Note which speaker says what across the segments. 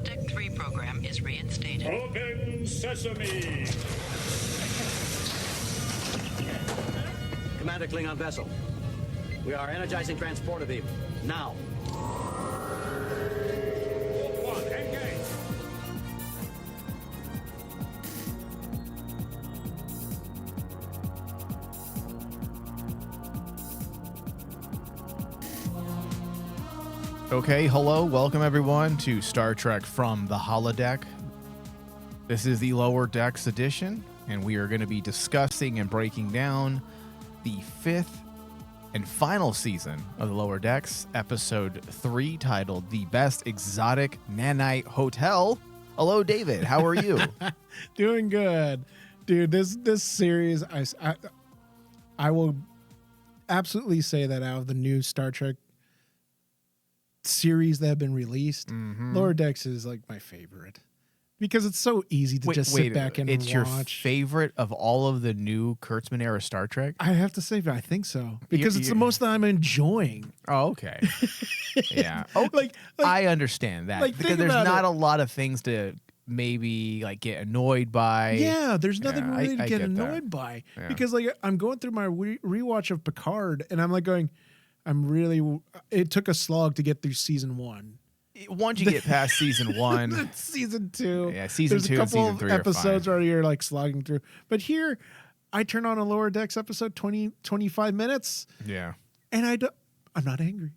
Speaker 1: Holodeck 3 program is reinstated.
Speaker 2: Open sesame!
Speaker 3: Commander Klingon vessel. We are energizing transporter beam. Now.
Speaker 2: One, engage!
Speaker 4: Okay, hello, welcome everyone to Star Trek from the Holodeck. This is the Lower Decks edition, and we are going to be discussing and breaking down the fifth and final season of the Lower Decks, episode 3, titled The Best Exotic Nanite Hotel. Hello, David. How are you?
Speaker 5: Doing good. Dude, this series, I will absolutely say that out of the new Star Trek series that have been released, Lower Decks is like my favorite because it's so easy to just sit back and
Speaker 4: it's
Speaker 5: watch.
Speaker 4: your favorite of all of the new Kurtzman era Star Trek?
Speaker 5: I have to say, I think so because it's the most that I'm enjoying.
Speaker 4: Oh, okay. Yeah. Oh,
Speaker 5: Like
Speaker 4: I understand that
Speaker 5: like,
Speaker 4: because
Speaker 5: think
Speaker 4: there's
Speaker 5: about
Speaker 4: not
Speaker 5: it.
Speaker 4: a lot of things to maybe like get annoyed by.
Speaker 5: Yeah, there's nothing
Speaker 4: Yeah,
Speaker 5: really to
Speaker 4: I
Speaker 5: get
Speaker 4: get that.
Speaker 5: annoyed by
Speaker 4: Yeah.
Speaker 5: because like I'm going through my rewatch of Picard and I'm like going, it took a slog to get through season 1.
Speaker 4: Once you get past season 1,
Speaker 5: Season 2.
Speaker 4: yeah, season
Speaker 5: There's
Speaker 4: 2
Speaker 5: a
Speaker 4: and
Speaker 5: couple
Speaker 4: season
Speaker 5: of
Speaker 4: 3
Speaker 5: episodes
Speaker 4: are fine.
Speaker 5: where you're like slogging through. But here, I turn on a Lower Decks episode 25 minutes,
Speaker 4: Yeah.
Speaker 5: and I'm not angry.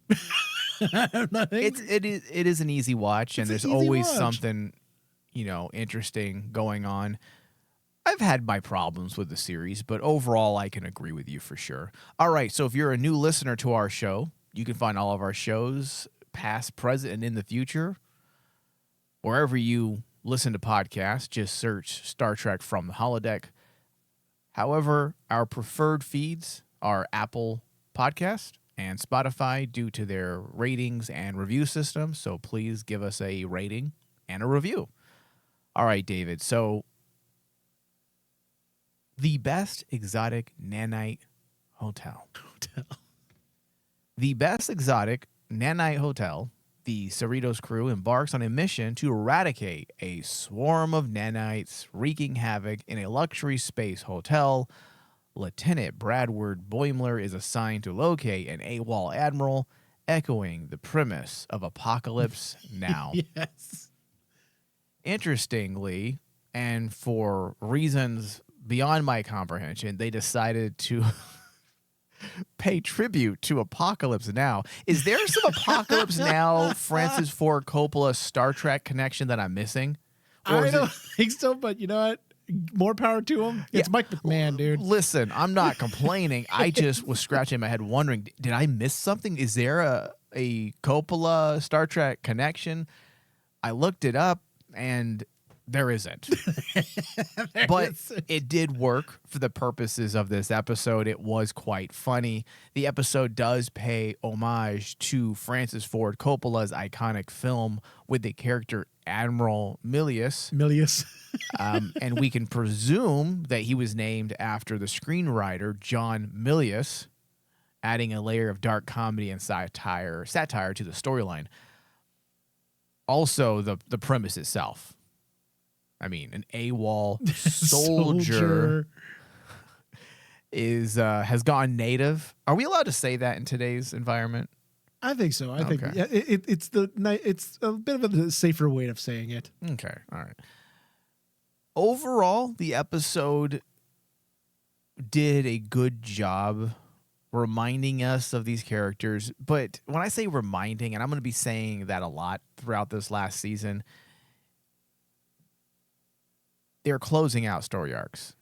Speaker 5: I'm not angry.
Speaker 4: It is an easy watch, and
Speaker 5: It's
Speaker 4: there's
Speaker 5: an easy
Speaker 4: always
Speaker 5: watch.
Speaker 4: something, interesting going on. I've had my problems with the series, but overall I can agree with you for sure. All right, so if you're a new listener to our show, you can find all of our shows, past, present, and in the future, wherever you listen to podcasts. Just search Star Trek from the Holodeck. However, our preferred feeds are Apple Podcast and Spotify due to their ratings and review system, so please give us a rating and a review. All right, David, so the Best Exotic Nanite Hotel. The Best Exotic Nanite Hotel, the Cerritos crew embarks on a mission to eradicate a swarm of nanites wreaking havoc in a luxury space hotel. Lieutenant Bradward Boimler is assigned to locate an AWOL admiral, echoing the premise of Apocalypse Now.
Speaker 5: Yes.
Speaker 4: Interestingly, and for reasons beyond my comprehension, they decided to pay tribute to Apocalypse Now. Is there some Apocalypse Now, Francis Ford Coppola Star Trek connection that I'm missing? Or
Speaker 5: I
Speaker 4: is
Speaker 5: don't
Speaker 4: it-
Speaker 5: think so, but you know what? More power to him. It's
Speaker 4: Yeah.
Speaker 5: Mike McMahon, dude.
Speaker 4: Listen, I'm not complaining. I just was scratching my head wondering, did I miss something? Is there a Coppola Star Trek connection? I looked it up and there isn't. But it did work for the purposes of this episode. It was quite funny. The episode does pay homage to Francis Ford Coppola's iconic film with the character Admiral Milius. And we can presume that he was named after the screenwriter John Milius, adding a layer of dark comedy and satire to the storyline. Also, the premise itself. I mean, an AWOL soldier has gone native. Are we allowed to say that in today's environment?
Speaker 5: I think so. I think
Speaker 4: Okay.
Speaker 5: yeah, it's a bit of a safer way of saying it.
Speaker 4: Okay, all right. Overall, the episode did a good job reminding us of these characters. But when I say reminding, and I'm going to be saying that a lot throughout this last season, they're closing out story arcs.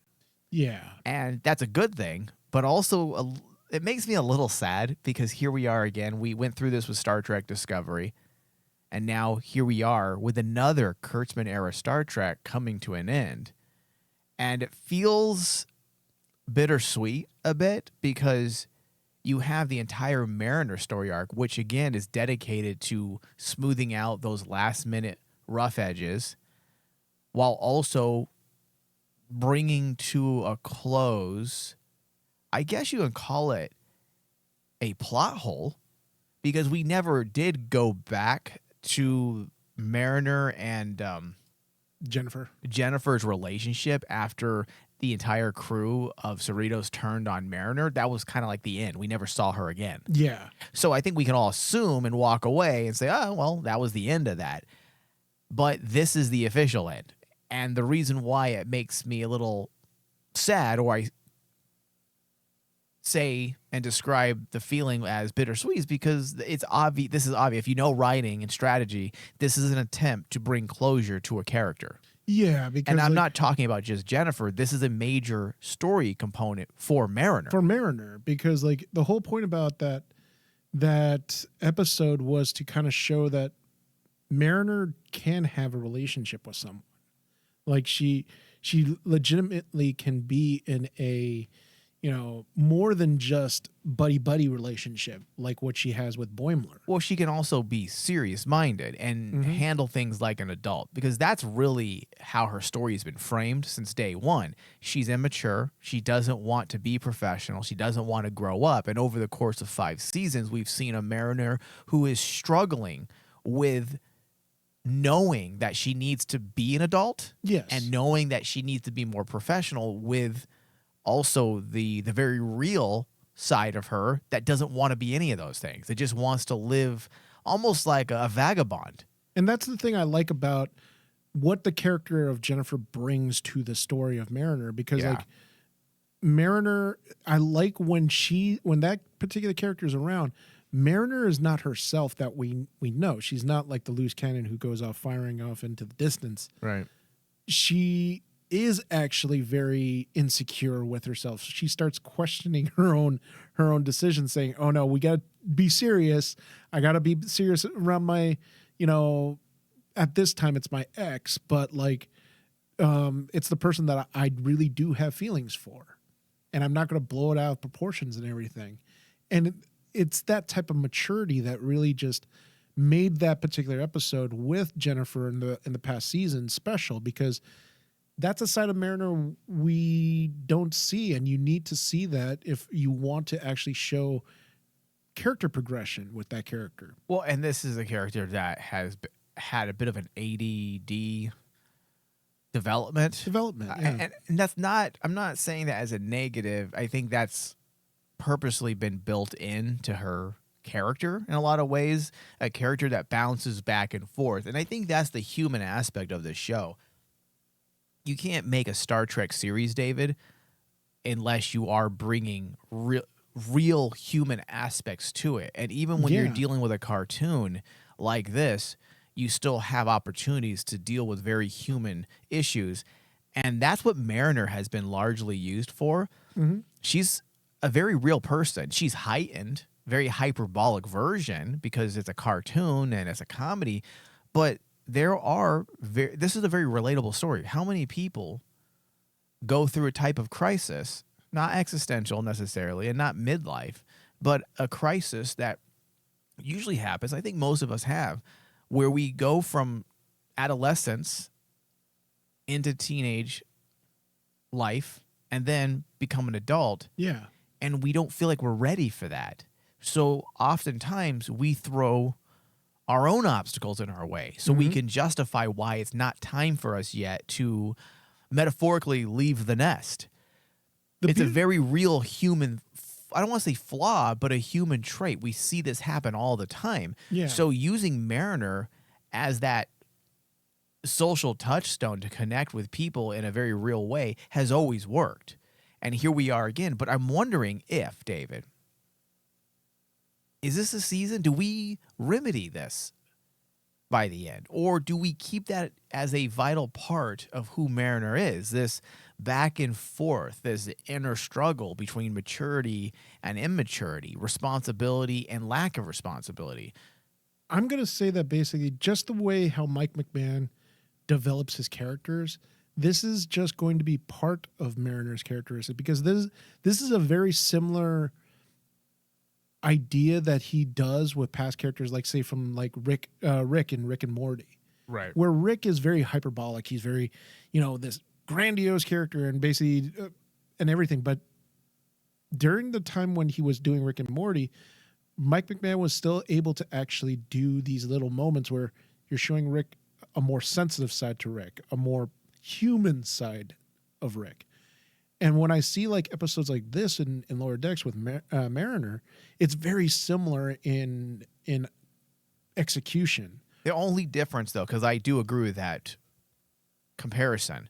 Speaker 5: Yeah.
Speaker 4: And that's a good thing, but also it makes me a little sad because here we are again. We went through this with Star Trek Discovery, and now here we are with another Kurtzman-era Star Trek coming to an end. And it feels bittersweet a bit because you have the entire Mariner story arc, which again is dedicated to smoothing out those last-minute rough edges while also bringing to a close, I guess you can call it a plot hole, because we never did go back to Mariner and Jennifer's relationship after the entire crew of Cerritos turned on Mariner, that was kind of like the end. We never saw her again.
Speaker 5: Yeah.
Speaker 4: So I think we can all assume and walk away and say, oh, well, that was the end of that. But this is the official end. And the reason why it makes me a little sad, or I say and describe the feeling as bittersweet, is because it's obvious. This is obvious. If you know writing and strategy, this is an attempt to bring closure to a character.
Speaker 5: Yeah, because
Speaker 4: and I'm not talking about just Jennifer. This is a major story component for Mariner.
Speaker 5: For Mariner, because like the whole point about that episode was to kind of show that Mariner can have a relationship with someone. Like she legitimately can be in a, more than just buddy relationship like what she has with Boimler.
Speaker 4: Well, she can also be serious-minded and handle things like an adult, because that's really how her story has been framed since day one. She's immature. She doesn't want to be professional. She doesn't want to grow up. And over the course of 5 seasons, we've seen a Mariner who is struggling with knowing that she needs to be an adult.
Speaker 5: Yes.
Speaker 4: And knowing that she needs to be more professional, with also the very real side of her that doesn't want to be any of those things. It just wants to live almost like a vagabond.
Speaker 5: And that's the thing I like about what the character of Jennifer brings to the story of Mariner, because like Mariner, I like when that particular character is around, Mariner is not herself that we know. She's not like the loose cannon who goes off firing off into the distance.
Speaker 4: Right.
Speaker 5: She is actually very insecure with herself. She starts questioning her own decisions, saying, "Oh no, we got to be serious. I got to be serious around my, at this time it's my ex, but like, it's the person that I really do have feelings for, and I'm not going to blow it out of proportions and everything." And it's that type of maturity that really just made that particular episode with Jennifer in the past season special, because that's a side of Mariner we don't see, and you need to see that if you want to actually show character progression with that character.
Speaker 4: Well, and this is a character that has had a bit of an ADD development.
Speaker 5: Yeah.
Speaker 4: And that's not, I'm not saying that as a negative. I think that's purposely been built into her character in a lot of ways, a character that bounces back and forth. And I think that's the human aspect of this show. You can't make a Star Trek series, David, unless you are bringing real human aspects to it. And even when you're dealing with a cartoon like this, you still have opportunities to deal with very human issues. And that's what Mariner has been largely used for. Mm-hmm. She's a very real person. She's heightened, very hyperbolic version because it's a cartoon and it's a comedy, but this is a very relatable story. How many people go through a type of crisis, not existential necessarily and not midlife, but a crisis that usually happens, I think most of us have, where we go from adolescence into teenage life and then become an adult.
Speaker 5: Yeah.
Speaker 4: And we don't feel like we're ready for that. So oftentimes we throw our own obstacles in our way so we can justify why it's not time for us yet to metaphorically leave the nest. It's a very real human, I don't want to say flaw, but a human trait. We see this happen all the time.
Speaker 5: Yeah.
Speaker 4: So using Mariner as that social touchstone to connect with people in a very real way has always worked. And here we are again. But I'm wondering if, David, is this a season? Do we remedy this by the end? Or do we keep that as a vital part of who Mariner is? This back and forth, this inner struggle between maturity and immaturity, responsibility and lack of responsibility.
Speaker 5: I'm going to say that basically just the way how Mike McMahon develops his characters, this is just going to be part of Mariner's characteristic, because this is a very similar idea that he does with past characters, like say from like Rick and Rick and Morty,
Speaker 4: right?
Speaker 5: Where Rick is very hyperbolic, he's very, this grandiose character and basically and everything. But during the time when he was doing Rick and Morty, Mike McMahon was still able to actually do these little moments where You're showing Rick a more sensitive side to Rick, a more human side of Rick. And when I see like episodes like this in Lower Decks with Mariner, it's very similar in execution.
Speaker 4: The only difference, though, because I do agree with that comparison,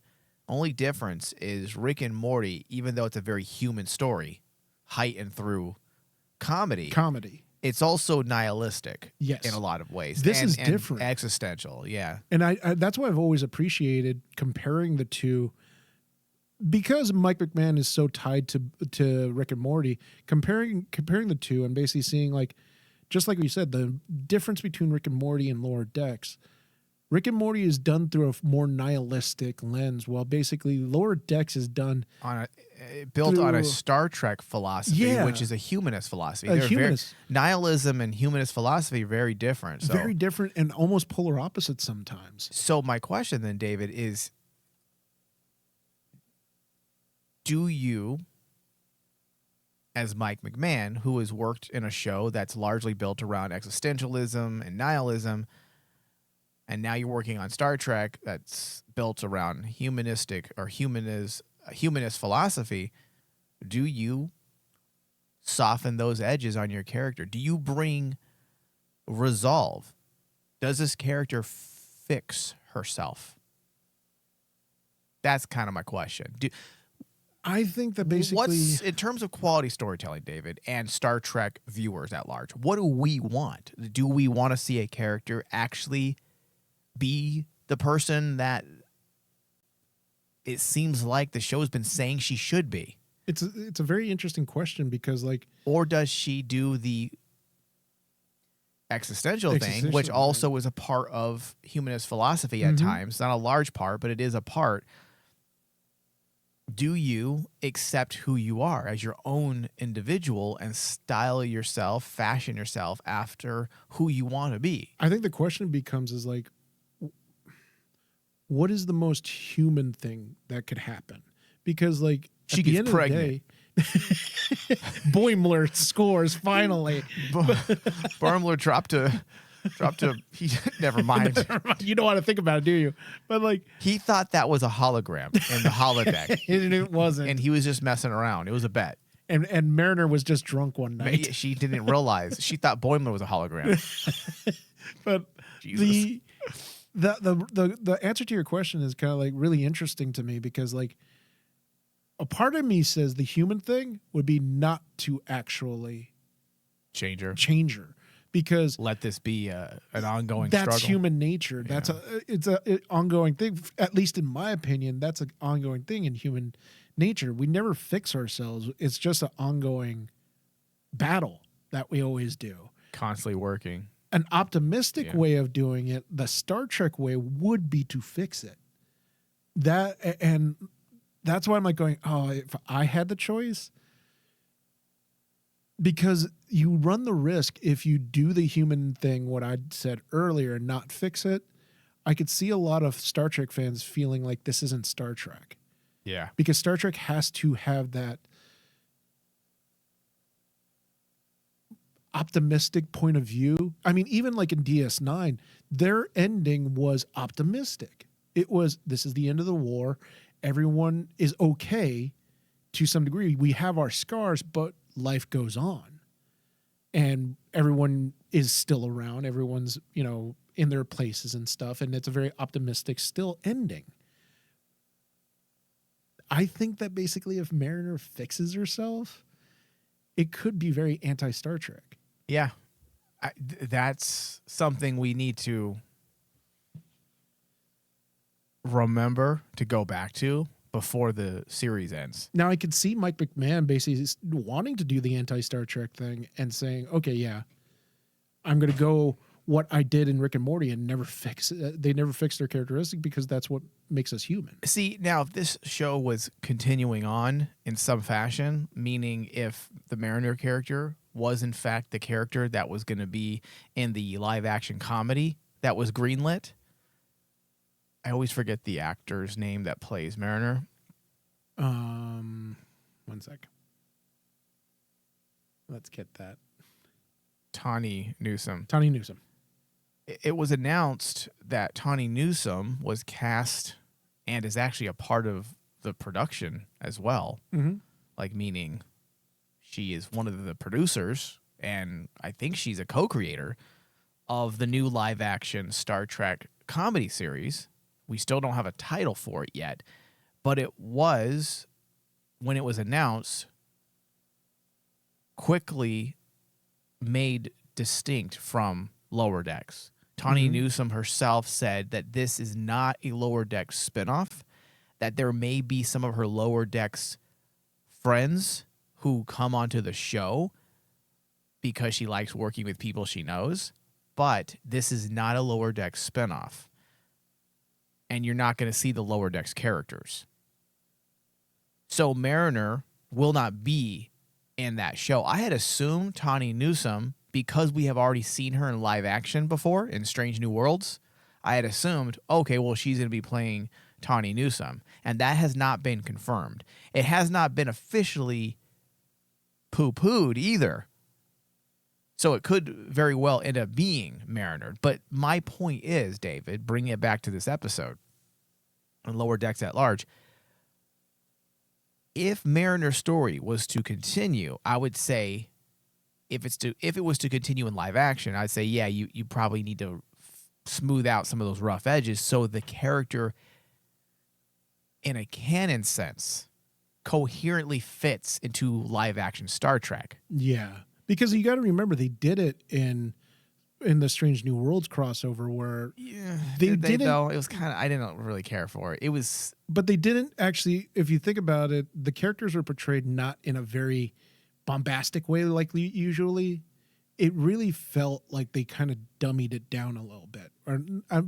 Speaker 4: only difference is Rick and Morty, even though it's a very human story, heightened through comedy. It's also nihilistic,
Speaker 5: Yes.
Speaker 4: in a lot of ways.
Speaker 5: This is
Speaker 4: and
Speaker 5: different.
Speaker 4: Existential, yeah.
Speaker 5: And I that's why I've always appreciated comparing the two, because Mike McMahon is so tied to Rick and Morty. Comparing the two and basically seeing, like, just like we said, the difference between Rick and Morty and Lower Decks. Rick and Morty is done through a more nihilistic lens, while basically Lower Decks is done
Speaker 4: Built on a
Speaker 5: through-
Speaker 4: Star Trek philosophy,
Speaker 5: Yeah.
Speaker 4: which is a humanist philosophy.
Speaker 5: A humanist.
Speaker 4: Nihilism and humanist philosophy are very different. So.
Speaker 5: very different and almost polar opposites sometimes.
Speaker 4: So my question then, David, is do you, as Mike McMahon, who has worked in a show that's largely built around existentialism and nihilism, and now you're working on Star Trek that's built around humanist philosophy, do you soften those edges on your character? Do you bring resolve? Does this character fix herself? That's kind of my question.
Speaker 5: I think that basically,
Speaker 4: What's, in terms of quality storytelling, David, and Star Trek viewers at large, what do we want? Do we want to see a character actually be the person that it seems like the show's been saying she should be?
Speaker 5: it's a very interesting question, because, like,
Speaker 4: Or does she do the existential thing,
Speaker 5: Existential,
Speaker 4: which
Speaker 5: right.
Speaker 4: also is a part of humanist philosophy at times? Not a large part, but it is a part. Do you accept who you are as your own individual and style yourself, fashion yourself after who you want to be?
Speaker 5: I think the question becomes is, like, what is the most human thing that could happen? Because, like,
Speaker 4: She
Speaker 5: at the
Speaker 4: gets
Speaker 5: end
Speaker 4: pregnant.
Speaker 5: of the day, Boimler scores finally.
Speaker 4: Boimler dropped to he never mind.
Speaker 5: You don't want to think about it, do you? But, like,
Speaker 4: He thought that was a hologram in the holodeck.
Speaker 5: it wasn't.
Speaker 4: And he was just messing around. It was a bet.
Speaker 5: And Mariner was just drunk one night.
Speaker 4: She didn't realize. She thought Boimler was a hologram.
Speaker 5: But
Speaker 4: Jesus.
Speaker 5: the answer to your question is kind of, like, really interesting to me, because, like, a part of me says the human thing would be not to actually change her, because
Speaker 4: Let this be an ongoing
Speaker 5: that's
Speaker 4: struggle.
Speaker 5: human nature. That's it's a ongoing thing. At least in my opinion, that's an ongoing thing in human nature. We never fix ourselves. It's just an ongoing battle that we always do.
Speaker 4: Constantly working.
Speaker 5: An optimistic
Speaker 4: Yeah.
Speaker 5: way of doing it, the Star Trek way, would be to fix it. And that's why I'm, like, going, oh, if I had the choice, because you run the risk if you do the human thing, what I said earlier, and not fix it. I could see a lot of Star Trek fans feeling like this isn't Star Trek,
Speaker 4: Yeah.
Speaker 5: because Star Trek has to have that optimistic point of view. I mean, even like in DS9, their ending was optimistic. It was, this is the end of the war. Everyone is okay to some degree. We have our scars, but life goes on. And everyone is still around. Everyone's, in their places and stuff. And it's a very optimistic still ending. I think that basically if Mariner fixes herself, it could be very anti-Star Trek.
Speaker 4: Yeah. That's something we need to remember to go back to before the series ends.
Speaker 5: Now, I could see Mike McMahon basically wanting to do the anti-Star Trek thing and saying, okay, yeah, I'm going to go what I did in Rick and Morty and never fix it. They never fixed their characteristic, because that's what makes us human.
Speaker 4: See, now if this show was continuing on in some fashion, meaning if the Mariner character was in fact the character that was going to be in the live action comedy that was greenlit, I always forget the actor's name that plays Mariner.
Speaker 5: 1 sec. Let's get that.
Speaker 4: Tawny Newsome.
Speaker 5: Tawny Newsome.
Speaker 4: it was announced that Tawny Newsome was cast and is actually a part of the production as well.
Speaker 5: Mhm.
Speaker 4: Like, meaning she is one of the producers, and I think she's a co-creator of the new live-action Star Trek comedy series. We still don't have a title for it yet, but it was, when it was announced, quickly made distinct from Lower Decks. Tawny Newsome herself said that this is not a Lower Decks spinoff, that there may be some of her Lower Decks friends who come onto the show because she likes working with people she knows, but this is not a Lower Decks spinoff. And you're not going to see the Lower Decks characters. So Mariner will not be in that show. I had assumed Tawny Newsome, because we have already seen her in live action before in Strange New Worlds, I had assumed, okay, well, she's going to be playing Tawny Newsome. And that has not been confirmed. It has not been officially poo-pooed either. So it could very well end up being Mariner. But my point is, David, bringing it back to this episode, and Lower Decks at large, if Mariner's story was to continue, I would say, if it was to continue in live action, I'd say, yeah, you probably need to smooth out some of those rough edges so the character, in a canon sense, coherently fits into live action Star Trek.
Speaker 5: Yeah, because you got to remember they did it in the Strange New Worlds crossover where they didn't.
Speaker 4: Though it was kind of, I didn't really care for it. It was,
Speaker 5: but they didn't actually. If you think about it, the characters were portrayed not in a very bombastic way like usually. It really felt like they kind of dummied it down a little bit, or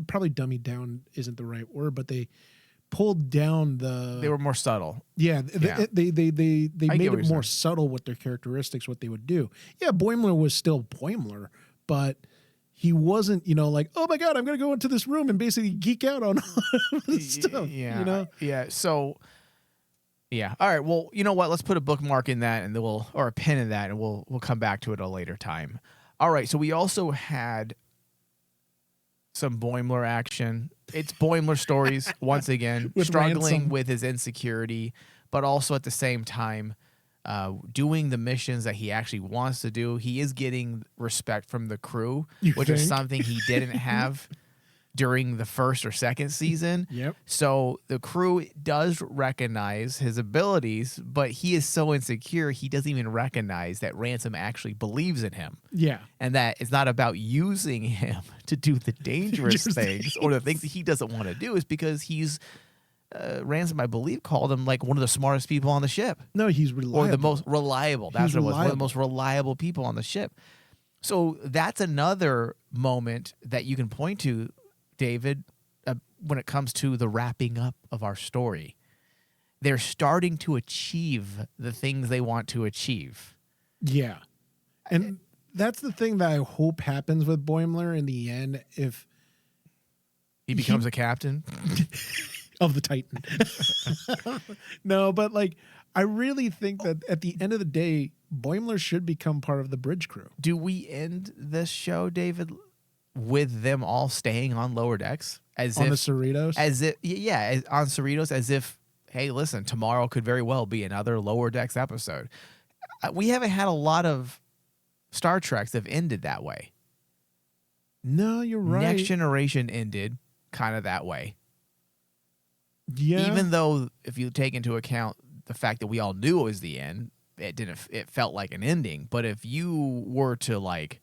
Speaker 5: probably dummied down isn't the right word, but they pulled down the.
Speaker 4: They were more subtle.
Speaker 5: Yeah,
Speaker 4: Yeah.
Speaker 5: they made
Speaker 4: get what
Speaker 5: it
Speaker 4: you're
Speaker 5: more
Speaker 4: saying.
Speaker 5: subtle with their characteristics, what they would do. Yeah, Boimler was still Boimler, but he wasn't, like, oh my God, I'm going to go into this room and basically geek out on all this stuff.
Speaker 4: Yeah. Yeah. So, yeah. All right. Well, you know what? Let's put a bookmark in that, and then or a pin in that, and we'll come back to it at a later time. All right. So we also had some Boimler action. It's Boimler stories once again,
Speaker 5: With
Speaker 4: struggling
Speaker 5: Ransom.
Speaker 4: with his insecurity, but also at the same time doing the missions that he actually wants to do. He is getting respect from the crew,
Speaker 5: You
Speaker 4: which is
Speaker 5: think?
Speaker 4: something he didn't have during the first or second season.
Speaker 5: Yep.
Speaker 4: So the crew does recognize his abilities, but he is so insecure, he doesn't even recognize that Ransom actually believes in him.
Speaker 5: Yeah.
Speaker 4: And that it's not about using him to do the dangerous
Speaker 5: Dangerous
Speaker 4: things or the things that he doesn't want to do. Is because he's Ransom, I believe, called him like one of the smartest people on the ship,
Speaker 5: No, he's reliable.
Speaker 4: or the most reliable. That's
Speaker 5: He's
Speaker 4: what it was. One of the
Speaker 5: reliable.
Speaker 4: most reliable people on the ship. So that's another moment that you can point to, David, when it comes to the wrapping up of our story. They're starting to achieve the things they want to achieve.
Speaker 5: Yeah. And that's the thing that I hope happens with Boimler in the end, if
Speaker 4: He becomes a captain.
Speaker 5: of the Titan. No, but like, I really think that at the end of the day, Boimler should become part of the bridge crew.
Speaker 4: Do we end this show, David, with them all staying on Lower Decks? As
Speaker 5: On
Speaker 4: if,
Speaker 5: the Cerritos?
Speaker 4: on Cerritos, as if, hey, listen, tomorrow could very well be another Lower Decks episode. We haven't had a lot of Star Treks that have ended that way.
Speaker 5: No, you're right.
Speaker 4: Next Generation ended kind of that way.
Speaker 5: Yeah.
Speaker 4: Even though, if you take into account the fact that we all knew it was the end, it felt like an ending. But if you were to like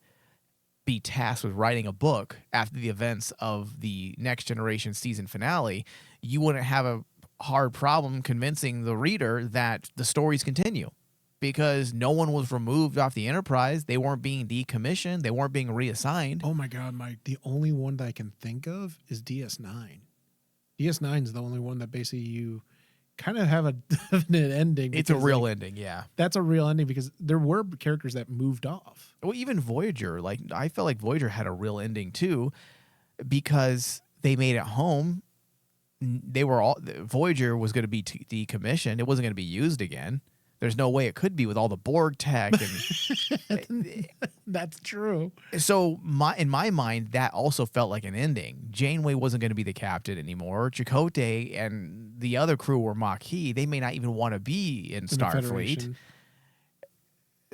Speaker 4: be tasked with writing a book after the events of the Next Generation season finale, you wouldn't have a hard problem convincing the reader that the stories continue, because no one was removed off the Enterprise. They weren't being decommissioned. They weren't being reassigned.
Speaker 5: Oh my God, Mike. The only one that I can think of is DS9. DS9 is the only one that basically you kind of have a definite ending.
Speaker 4: It's a
Speaker 5: because,
Speaker 4: real
Speaker 5: like,
Speaker 4: ending, yeah.
Speaker 5: That's a real ending because there were characters that moved off.
Speaker 4: Well, even Voyager, like I felt like Voyager had a real ending too, because they made it home. Voyager was going to be decommissioned. It wasn't going to be used again. there's no way it could be with all the Borg tech. And
Speaker 5: That's true.
Speaker 4: so in my mind, that also felt like an ending. Janeway wasn't going to be the captain anymore. Chakotay and the other crew were Maquis. They may not even want to be in
Speaker 5: In the
Speaker 4: Starfleet.
Speaker 5: Federation.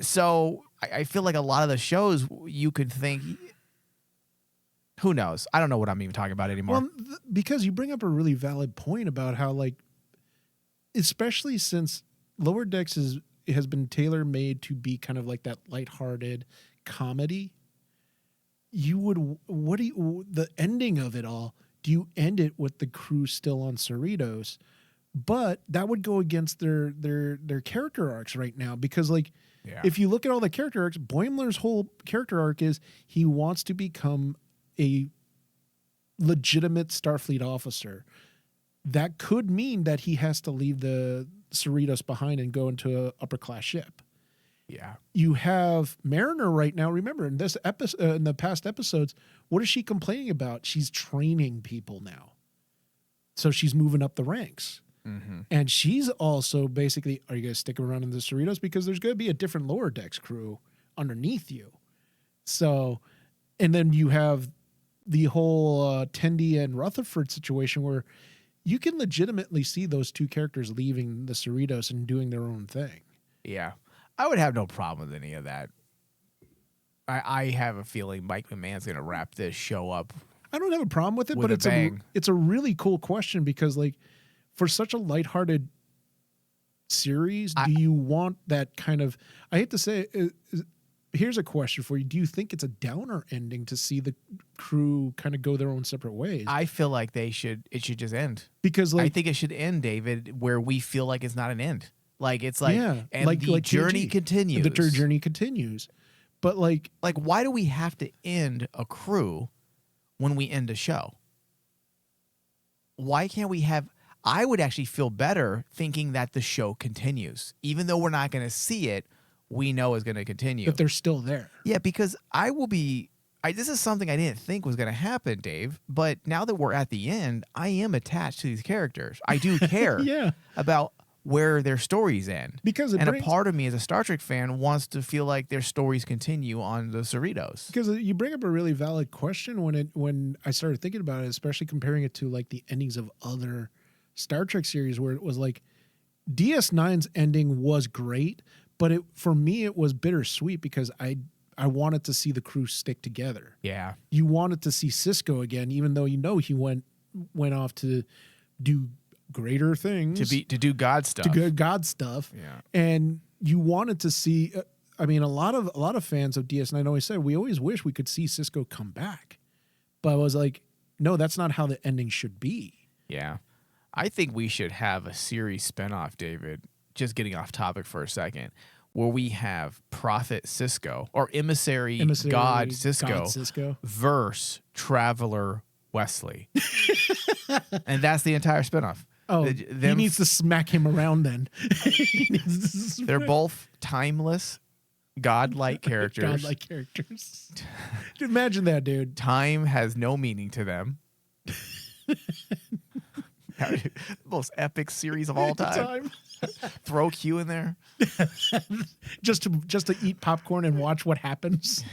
Speaker 4: So I feel like a lot of the shows you could think, who knows? I don't know what I'm even talking about anymore.
Speaker 5: Well, because you bring up a really valid point about how, like, especially since Lower Decks has been tailor made to be kind of like that lighthearted comedy. The ending of it all? Do you end it with the crew still on Cerritos? But that would go against their character arcs right now, because like.
Speaker 4: Yeah.
Speaker 5: If you look at all the character arcs, Boimler's whole character arc is he wants to become a legitimate Starfleet officer. That could mean that he has to leave the Cerritos behind and go into an upper class ship.
Speaker 4: Yeah.
Speaker 5: You have Mariner right now. Remember in this episode, in the past episodes, what is she complaining about? She's training people now, so she's moving up the ranks.
Speaker 4: Mm-hmm.
Speaker 5: And she's also basically, are you going to stick around in the Cerritos? Because there's going to be a different Lower Decks crew underneath you. So, and then you have the whole Tendi and Rutherford situation where you can legitimately see those two characters leaving the Cerritos and doing their own thing.
Speaker 4: Yeah. I would have no problem with any of that. I have a feeling Mike McMahon's going to wrap this show up.
Speaker 5: I don't have a problem with it,
Speaker 4: With
Speaker 5: but
Speaker 4: a
Speaker 5: it's
Speaker 4: bang.
Speaker 5: it's a really cool question, because like for such a lighthearted series, do you want that kind of, I hate to say it, here's a question for you. Do you think it's a downer ending to see the crew kind of go their own separate ways?
Speaker 4: I feel like it should just end.
Speaker 5: Because like
Speaker 4: I think it should end, David, where we feel like it's not an end. Like it's like,
Speaker 5: yeah,
Speaker 4: and
Speaker 5: like
Speaker 4: the journey
Speaker 5: TNG.
Speaker 4: continues.
Speaker 5: The journey continues. But like
Speaker 4: Why do we have to end a crew when we end a show? Why can't we have? I would actually feel better thinking that the show continues, even though we're not going to see it. We know it's going to continue.
Speaker 5: that they're still there.
Speaker 4: Yeah, because this is something I didn't think was going to happen, Dave. But now that we're at the end, I am attached to these characters. I do care
Speaker 5: Yeah.
Speaker 4: about where their stories end.
Speaker 5: Because
Speaker 4: a part of me as a Star Trek fan wants to feel like their stories continue on the Cerritos.
Speaker 5: Because you bring up a really valid question when I started thinking about it, especially comparing it to like the endings of other Star Trek series, where it was like DS9's ending was great, but for me it was bittersweet because I wanted to see the crew stick together.
Speaker 4: Yeah.
Speaker 5: You wanted to see Cisco again, even though he went off to do greater things,
Speaker 4: To do God stuff.
Speaker 5: to go God stuff.
Speaker 4: Yeah.
Speaker 5: And you wanted to see. I mean, a lot of fans of DS9 always said we always wish we could see Cisco come back, but I was like, no, that's not how the ending should be.
Speaker 4: Yeah. I think we should have a series spinoff, David, just getting off topic for a second, where we have Prophet Cisco or Emissary God Cisco versus Traveler Wesley. And that's the entire spinoff.
Speaker 5: Oh, he needs to smack him around then.
Speaker 4: They're both timeless, godlike characters.
Speaker 5: Godlike characters. Dude, imagine that, dude.
Speaker 4: Time has no meaning to them. Most epic series of all time. Throw Q in there.
Speaker 5: just to eat popcorn and watch what happens.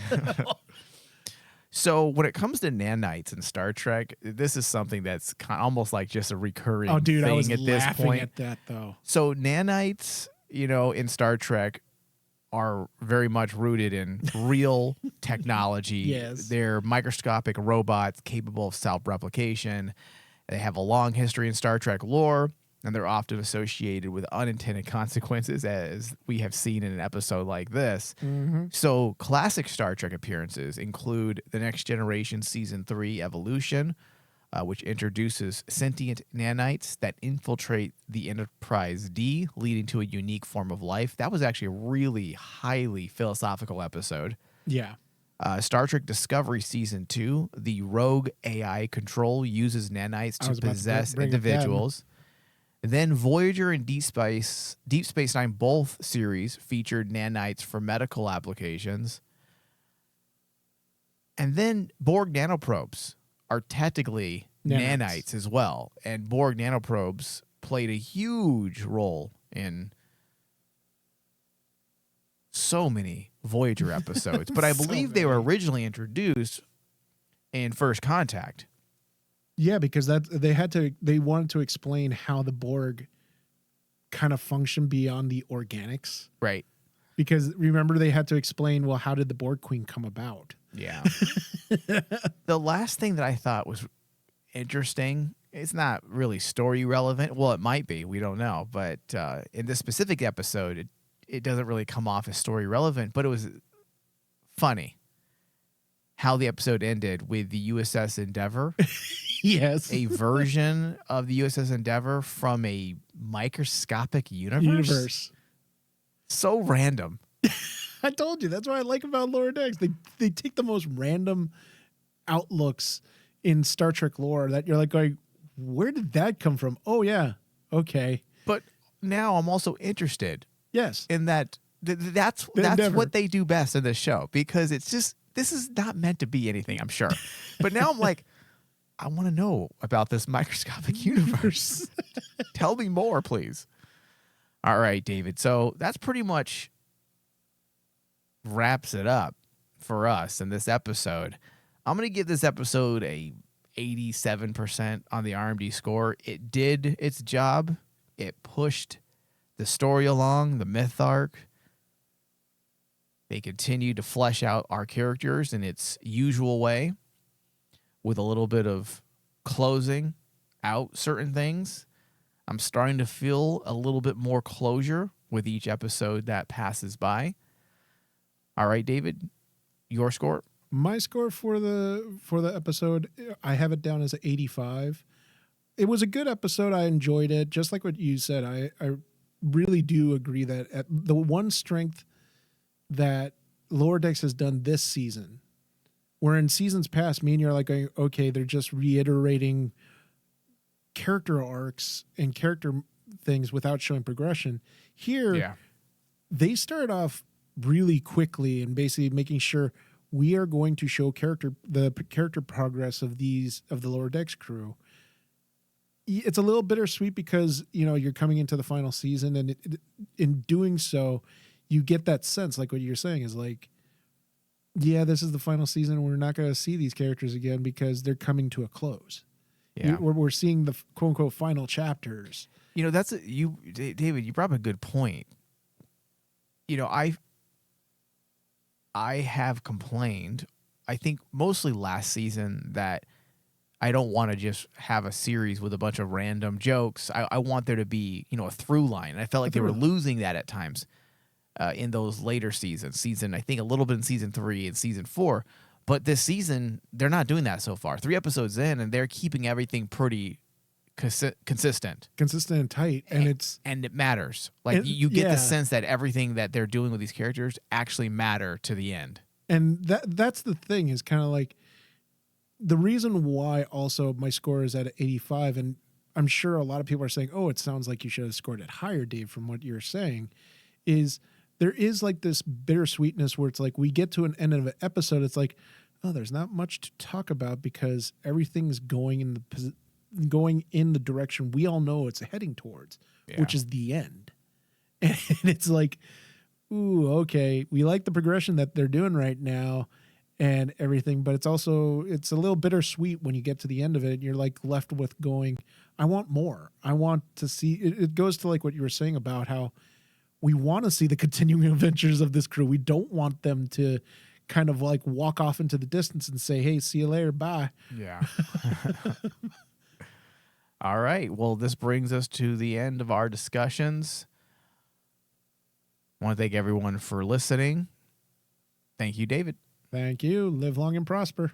Speaker 4: So when it comes to nanites in Star Trek, this is something that's almost like just a recurring thing
Speaker 5: I was
Speaker 4: at this
Speaker 5: laughing
Speaker 4: point.
Speaker 5: at that though.
Speaker 4: So nanites, in Star Trek are very much rooted in real technology.
Speaker 5: Yes.
Speaker 4: They're microscopic robots capable of self-replication. They have a long history in Star Trek lore, and they're often associated with unintended consequences, as we have seen in an episode like this.
Speaker 5: Mm-hmm.
Speaker 4: So classic Star Trek appearances include The Next Generation Season 3 Evolution, which introduces sentient nanites that infiltrate the Enterprise D, leading to a unique form of life. That was actually a really highly philosophical episode.
Speaker 5: Yeah.
Speaker 4: Star Trek Discovery Season 2, the Rogue AI Control uses nanites
Speaker 5: I
Speaker 4: to
Speaker 5: was about to
Speaker 4: possess
Speaker 5: bring up them.
Speaker 4: individuals. Then Voyager and Deep Space Nine, both series featured nanites for medical applications. And then Borg nanoprobes are technically nanites as well. And Borg nanoprobes played a huge role in so many Voyager episodes, but I believe they were originally introduced in First Contact.
Speaker 5: Yeah, because they wanted to explain how the Borg kind of function beyond the organics.
Speaker 4: Right.
Speaker 5: Because remember, they had to explain, well, how did the Borg Queen come about?
Speaker 4: Yeah. The last thing that I thought was interesting, it's not really story relevant. Well, it might be. We don't know. But in this specific episode, it doesn't really come off as story relevant, but it was funny how the episode ended with the USS Endeavour.
Speaker 5: Yes.
Speaker 4: A version of the USS Endeavour from a microscopic universe. So random.
Speaker 5: I told you, that's what I like about Lower Decks. They take the most random outlooks in Star Trek lore that you're like going, where did that come from? Oh yeah, okay.
Speaker 4: But now I'm also interested.
Speaker 5: Yes.
Speaker 4: In that that's what they do best in this show, because it's just, this is not meant to be anything, I'm sure. But now I'm like, I want to know about this microscopic universe. Tell me more, please. All right, David. So that's pretty much wraps it up for us in this episode. I'm going to give this episode a 87% on the RMD score. It did its job. It pushed the story along, the myth arc. They continued to flesh out our characters in its usual way, with a little bit of closing out certain things. I'm starting to feel a little bit more closure with each episode that passes by. All right, David, your score?
Speaker 5: My score for the episode, I have it down as an 85. It was a good episode. I enjoyed it. Just like what you said, I really do agree that the one strength that Lower Decks has done this season, where in seasons past, me and you're like going, okay, they're just reiterating character arcs and character things without showing progression. Here, they start off really quickly and basically making sure we are going to show the character progress of the Lower Decks crew. It's a little bittersweet because, you're coming into the final season, and in doing so, you get that sense, like what you're saying is like, yeah, this is the final season. We're not going to see these characters again because they're coming to a close.
Speaker 4: Yeah.
Speaker 5: We're seeing the quote unquote final chapters.
Speaker 4: David, you brought up a good point. I have complained, I think mostly last season, that I don't want to just have a series with a bunch of random jokes. I want there to be, a through line. And I felt like they were losing that at times in those later seasons. I think a little bit in season 3 and season 4. But this season, they're not doing that so far. 3 episodes in, and they're keeping everything pretty consistent.
Speaker 5: Consistent and tight. And
Speaker 4: it matters. Like, you get the sense that everything that they're doing with these characters actually matter to the end.
Speaker 5: And that's the thing, is kind of like the reason why also my score is at 85. And I'm sure a lot of people are saying, oh, it sounds like you should have scored it higher, Dave, from what you're saying, is there is like this bittersweetness where it's like we get to an end of an episode. It's like, oh, there's not much to talk about because everything's going in the direction we all know it's heading towards, which is the end. And it's like, ooh, okay, we like the progression that they're doing right now and everything, but it's a little bittersweet when you get to the end of it and you're like left with going, I want more. I want to see, it goes to like what you were saying about how we want to see the continuing adventures of this crew. We don't want them to kind of like walk off into the distance and say, hey, see you later, bye.
Speaker 4: Yeah. All right. Well, this brings us to the end of our discussions. I want to thank everyone for listening. Thank you, David.
Speaker 5: Thank you. Live long and prosper.